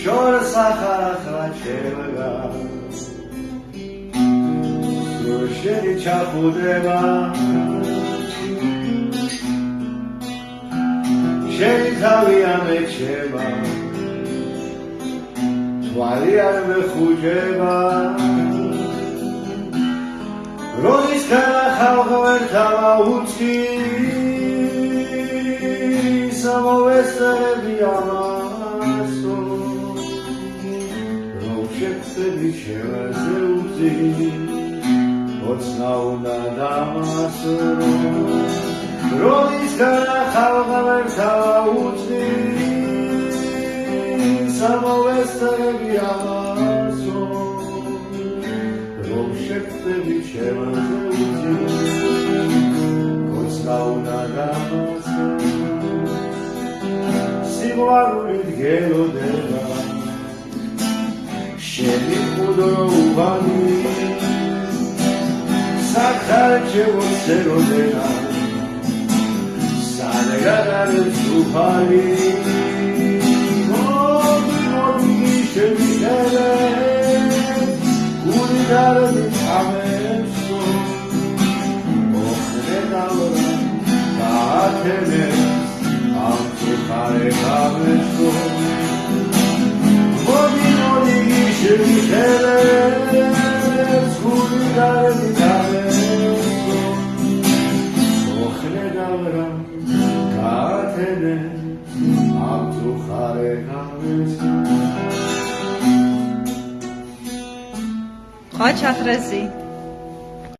შორს ახლა ჩემგა შენი ჩახუდება შენი თავია მეჩება თვალი არ მეხუჯება როდის განახავ ღმერთავა უცი სამოვესწრები ამასო რომ შეწევი შევაზე უცი ოცნა უნდა დამასრო როდის განახავ ღმერთავა უცი სამოვესწრები ამასო რომ შეწევი შევაზე უცი ოცნა უნდა დამასრო სიყვარულით გელოდება შენი მყუდრო უბანი საქმეო შეროდენა სანეგადარებს უფალი მოდი შემიშელე გული დარები ამებსო მოხდედავრა გაათენებს ამ წუხარე გამესო მოდი შემიშელებს გული დარები Qaç atrezi